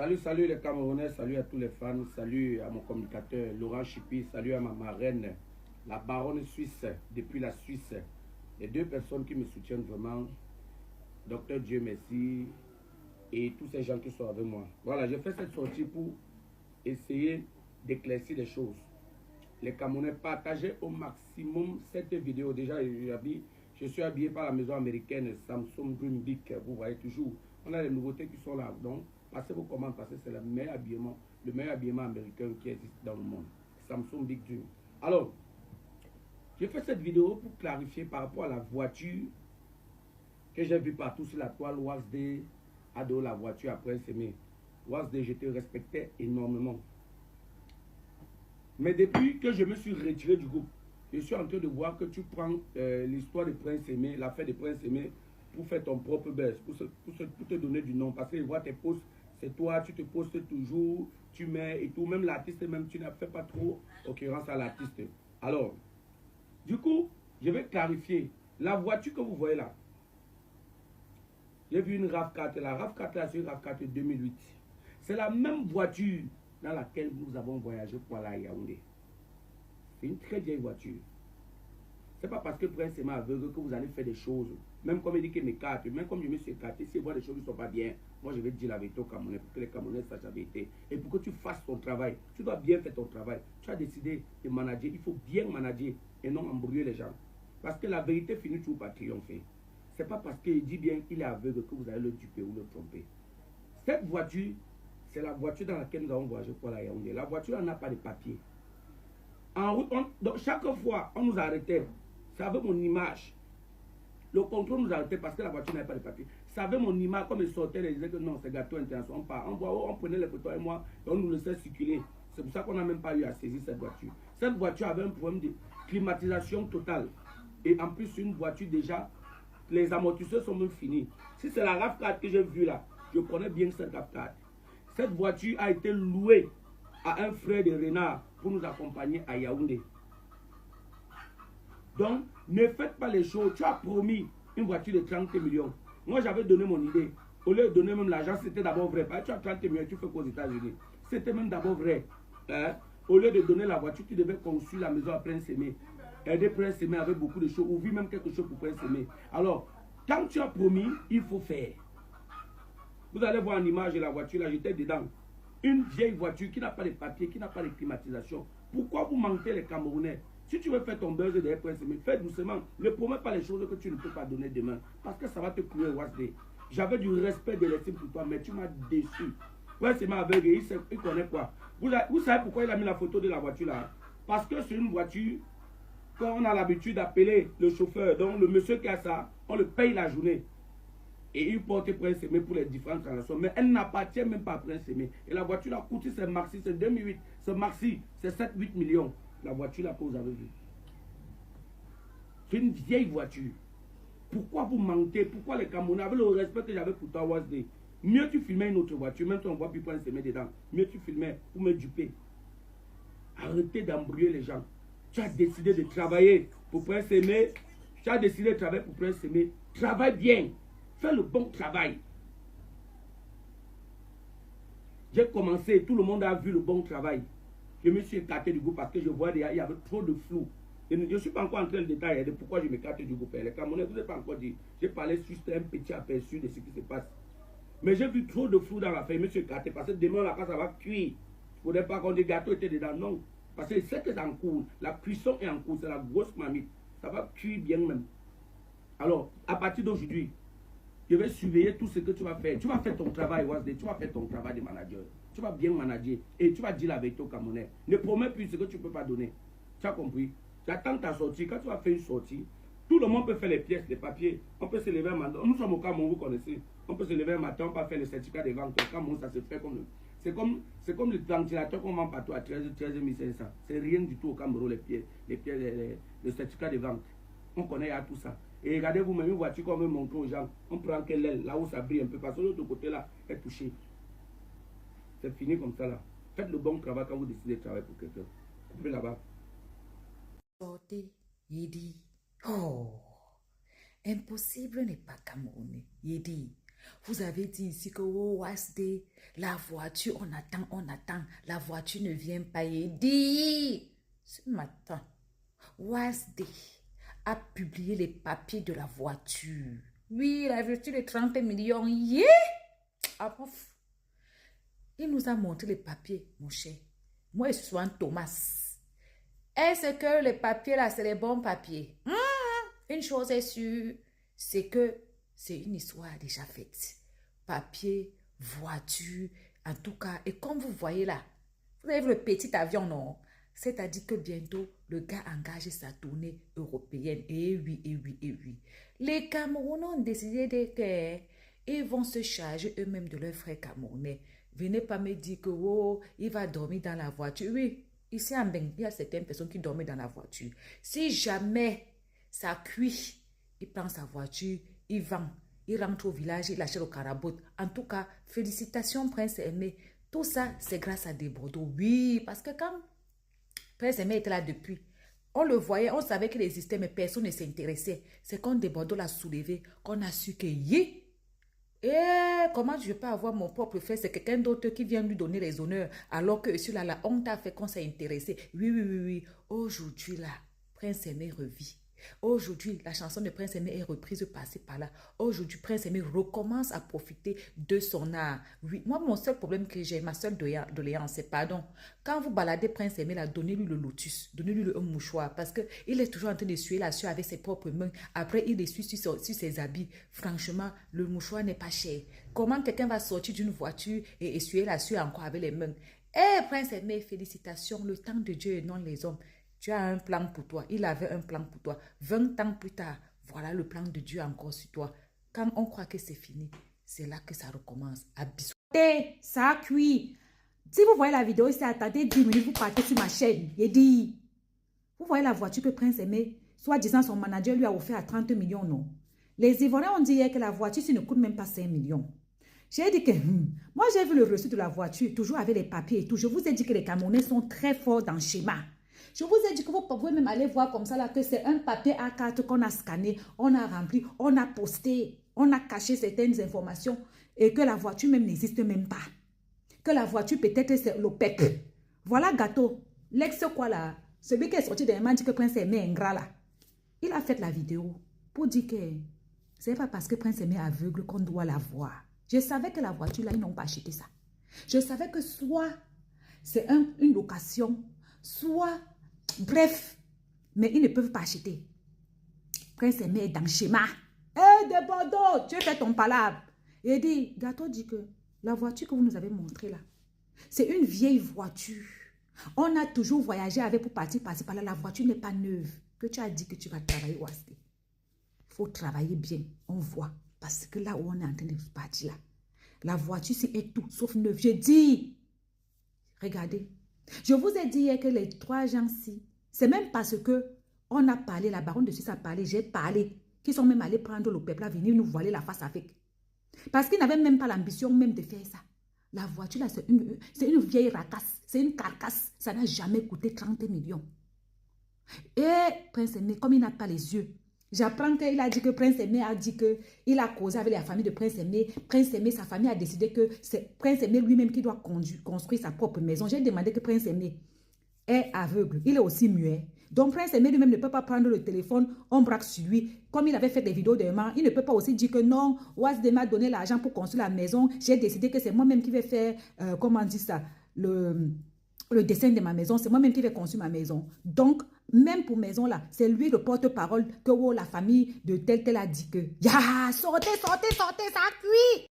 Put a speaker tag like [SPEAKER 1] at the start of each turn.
[SPEAKER 1] Salut les Camerounais, salut à tous les fans, salut à mon communicateur Laurent Chipi, salut à ma marraine, la baronne suisse, depuis la Suisse. Les deux personnes qui me soutiennent vraiment, Docteur Dieu merci, et tous ces gens qui sont avec moi. Voilà, j'ai fait cette sortie pour essayer d'éclaircir les choses. Les Camerounais, partagez au maximum cette vidéo. Déjà, je suis habillé par la maison américaine Samsung Dream Big. Vous voyez toujours, on a les nouveautés qui sont là. Donc, passez vos commandes parce que c'est le meilleur habillement américain qui existe dans le monde. Samsung Big Dream. Alors, j'ai fait cette vidéo pour clarifier par rapport à la voiture que j'ai vue partout sur la toile. Wasday adore la voiture après s'aimer. Wasday, je te respectais énormément. Mais depuis que je me suis retiré du groupe, je suis en train de voir que tu prends l'histoire de Prince Aimé, l'affaire de Prince Aimé, pour faire ton propre buzz, pour te donner du nom. Parce que je vois tes posts, c'est toi, tu te postes toujours, tu mets et tout. Même l'artiste, même tu n'as fait pas trop occurrence à l'artiste. Alors, du coup, je vais clarifier. La voiture que vous voyez là, j'ai vu une RAV4. La RAV4 là, c'est une RAV4 2008. C'est la même voiture dans laquelle nous avons voyagé pour aller à Yaoundé. C'est une très vieille voiture. Ce n'est pas parce que Prince est aveugle que vous allez faire des choses. Même comme il dit que mes cartes, même comme je me suis écarté, si je vois des choses qui ne sont pas bien, moi je vais dire la vérité aux Camerounais pour que les Camerounais sachent la vérité. Et pour que tu fasses ton travail, tu dois bien faire ton travail. Tu as décidé de manager, il faut bien manager et non embrouiller les gens. Parce que la vérité finit toujours par triompher. Ce n'est pas parce qu'il dit bien qu'il est aveugle que vous allez le duper ou le tromper. Cette voiture, c'est la voiture dans laquelle nous avons voyagé pour la Yaoundé. La voiture n'a pas de papier. En route, donc chaque fois, on nous arrêtait. Ça avait mon image. Le contrôle nous arrêtait parce que la voiture n'avait pas de papier. Ça avait mon image, comme il sortait, il disait que non, c'est gâteau international. On prenait les photos et moi, et on nous laissait circuler. C'est pour ça qu'on n'a même pas eu à saisir cette voiture. Cette voiture avait un problème de climatisation totale. Et en plus, une voiture déjà, les amortisseurs sont même finis. Si c'est la RAV4 que j'ai vue là, je connais bien cette RAV4. Cette voiture a été louée à un frère de Renard pour nous accompagner à Yaoundé. Donc, ne faites pas les choses. Tu as promis une voiture de 30 millions. Moi, j'avais donné mon idée. Au lieu de donner même l'argent, c'était d'abord vrai. Tu as 30 millions, tu fais qu'aux États-Unis. C'était même d'abord vrai. Hein? Au lieu de donner la voiture, tu devais construire la maison à Prince Aimé. Aider Prince Aimé avec beaucoup de choses. Ou vivre même quelque chose pour Prince Aimé. Alors, quand tu as promis, il faut faire. Vous allez voir en image de la voiture, là, j'étais dedans. Une vieille voiture qui n'a pas de papier, qui n'a pas de climatisation. Pourquoi vous mentez les Camerounais? Si tu veux faire ton buzz de Prince Aimé, fais doucement. Ne promets pas les choses que tu ne peux pas donner demain. Parce que ça va te couler Wasday. J'avais du respect de l'estime pour toi, mais tu m'as déçu. Prince Aimé aveugle, il connaît quoi? Vous savez pourquoi il a mis la photo de la voiture là? Parce que c'est une voiture qu'on a l'habitude d'appeler le chauffeur. Donc le monsieur qui a ça, on le paye la journée. Et il porte Prince Aimé pour les différentes transactions. Mais elle n'appartient même pas à Prince Aimé. Et la voiture là coûte, c'est Maxi, c'est 2008. C'est Maxi, c'est 7-8 millions. La voiture là que vous avez vue. C'est une vieille voiture. Pourquoi vous mentez? Pourquoi les Camerounais, avec le respect que j'avais pour toi, Wasday, mieux tu filmais une autre voiture, même si on voit plus Prince Aimé dedans, mieux tu filmais pour me duper. Arrêtez d'embrouiller les gens. Tu as décidé de travailler pour Prince Aimé. Tu as décidé de travailler pour Prince Aimé. Travaille bien. Fais le bon travail. J'ai commencé, tout le monde a vu le bon travail. Je me suis écarté du groupe parce que je vois qu'il y avait trop de flou. Et je ne suis pas encore entré dans le détail de pourquoi je m'écarte du groupe. Les Camerounais, vous n'avez pas encore dit. J'ai parlé juste un petit aperçu de ce qui se passe. Mais j'ai vu trop de flou dans l'affaire. Je me suis écarté parce que demain, la ça va cuire. Il ne faudrait pas qu'on dise gâteau était dedans. Non. Parce que c'est que c'est en cours. La cuisson est en cours. C'est la grosse mamie. Ça va cuire bien même. Alors, à partir d'aujourd'hui, je vais surveiller tout ce que tu vas faire. Tu vas faire ton travail, Wasday. Tu vas faire ton travail de manager. Tu vas bien manager. Et tu vas dire la vérité aux Camerounais. Ne promets plus ce que tu ne peux pas donner. Tu as compris? J'attends ta sortie. Quand tu vas faire une sortie, tout le monde peut faire les pièces, les papiers. On peut se lever un matin. Nous sommes au Cameroun, vous connaissez. On peut se lever un matin, on peut faire le certificat de vente. Au Cameroun, ça se fait comme c'est comme le ventilateur qu'on vend partout à 13 500. C'est rien du tout au Cameroun, les certificats de vente. On connaît à tout ça. Et regardez vous-même une voiture qu'on veut montrer aux gens. On prend quelle aile, là où ça brille un peu, parce que l'autre côté là est touché. C'est fini comme ça là. Faites le bon travail quand vous décidez de travailler pour quelqu'un. Coupez là-bas.
[SPEAKER 2] Sortez, il dit, oh, impossible n'est pas Camerounais. Il dit, Vous avez dit ici que oh, Wasde, la voiture, on attend. La voiture ne vient pas. Et dit ce matin, Wasde a publié les papiers de la voiture. Oui, la voiture de 30 millions. Yeah! Ah, prof. Il nous a montré les papiers, mon cher. Moi, je suis un Thomas. Est-ce que les papiers là, c'est les bons papiers? Une chose est sûre, c'est que c'est une histoire déjà faite. Papier, voiture, en tout cas. Et comme vous voyez là, vous avez vu le petit avion, non? C'est-à-dire que bientôt, le gars engage sa tournée européenne. Et oui, et oui, et oui. Les Camerounais ont décidé qu'ils vont se charger eux-mêmes de leurs frères camerounais. Venez pas me dire que oh, il va dormir dans la voiture. Oui, ici en Beng, il y a certaines personnes qui dorment dans la voiture. Si jamais ça cuit, il prend sa voiture, il vend, il rentre au village, il achète au carabot. En tout cas, félicitations Prince Aimé. Tout ça, c'est grâce à des Bordeaux. Oui, parce que quand Prince Aimé était là depuis, on le voyait, on savait qu'il existait, mais personne ne s'intéressait. C'est quand des Bordeaux l'a soulevé qu'on a su que comment je peux avoir mon propre frère? C'est quelqu'un d'autre qui vient lui donner les honneurs, alors que celui-là, la honte a fait qu'on s'est intéressé. Oui, oui, oui, oui. Aujourd'hui, là, Prince Aimé revit. Aujourd'hui, la chanson de Prince Aimé est reprise par-ci, par-là. Aujourd'hui, Prince Aimé recommence à profiter de son art. Oui, moi, mon seul problème que j'ai, ma seule doléance, c'est pardon. Quand vous baladez Prince Aimé, là, donnez-lui le lotus, donnez-lui un mouchoir, parce qu'il est toujours en train de suer la sueur avec ses propres mains. Après, il essuie sur ses habits. Franchement, le mouchoir n'est pas cher. Comment quelqu'un va sortir d'une voiture et essuyer la sueur encore avec les mains? Prince Aimé, félicitations, le temps de Dieu et non les hommes. Tu as un plan pour toi. Il avait un plan pour toi. 20 ans plus tard, voilà le plan de Dieu encore sur toi. Quand on croit que c'est fini, c'est là que ça recommence. À bisous. Ça a cuit. Si vous voyez la vidéo ici, attendez 10 minutes, vous partez sur ma chaîne. Il dit, vous voyez la voiture que Prince Aimé, soi-disant son manager lui a offert à 30 millions, non? Les Ivoiriens ont dit hier que la voiture, ça ne coûte même pas 5 millions. J'ai dit que, moi j'ai vu le reçu de la voiture, toujours avec les papiers et tout. Je vous ai dit que les Camerounais sont très forts dans le schéma. Je vous ai dit que vous pouvez même aller voir comme ça là que c'est un papier A4 qu'on a scanné, on a rempli, on a posté, on a caché certaines informations et que la voiture même n'existe même pas. Que la voiture peut-être c'est l'OPEP. Voilà gâteau. L'ex quoi là, celui qui est sorti de mains dit que Prince Aimé est ingrat là. Il a fait la vidéo pour dire que c'est pas parce que Prince Aimé est aveugle qu'on doit la voir. Je savais que la voiture là, ils n'ont pas acheté ça. Je savais que soit c'est une location, soit bref, mais ils ne peuvent pas acheter. Prince Aimé est dans le schéma. De Bordeaux, tu fais ton palabre. Et dit, Gâteau dit que la voiture que vous nous avez montrée là, c'est une vieille voiture. On a toujours voyagé avec pour partir par-ci par-là. La voiture n'est pas neuve. Que tu as dit que tu vas travailler au Wasté. Il faut travailler bien, on voit. Parce que là où on est en train de partir là, la voiture c'est tout, sauf neuve. Je dis, regardez. Je vous ai dit hier que les 3 gens-ci, c'est même parce que on a parlé, la baronne de Suisse a parlé, j'ai parlé, qu'ils sont même allés prendre le peuple à venir nous voiler la face avec. Parce qu'ils n'avaient même pas l'ambition même de faire ça. La voiture là, c'est une vieille racasse, c'est une carcasse, ça n'a jamais coûté 30 millions. Et Prince Aimé, comme il n'a pas les yeux, j'apprends qu'il a dit que Prince Aimé a dit qu'il a causé avec la famille de Prince Aimé. Prince Aimé, sa famille a décidé que c'est Prince Aimé lui-même qui doit construire sa propre maison. J'ai demandé que Prince Aimé est aveugle. Il est aussi muet. Donc Prince Aimé lui-même ne peut pas prendre le téléphone, on braque sur lui. Comme il avait fait des vidéos de main, il ne peut pas aussi dire que non, Wasde m'a donné l'argent pour construire la maison. J'ai décidé que c'est moi-même qui vais faire, comment on dit ça, le dessin de ma maison, c'est moi-même qui vais construire ma maison. Donc, même pour maison là, c'est lui le porte-parole que la famille de tel a dit que, sortez, ça cuit.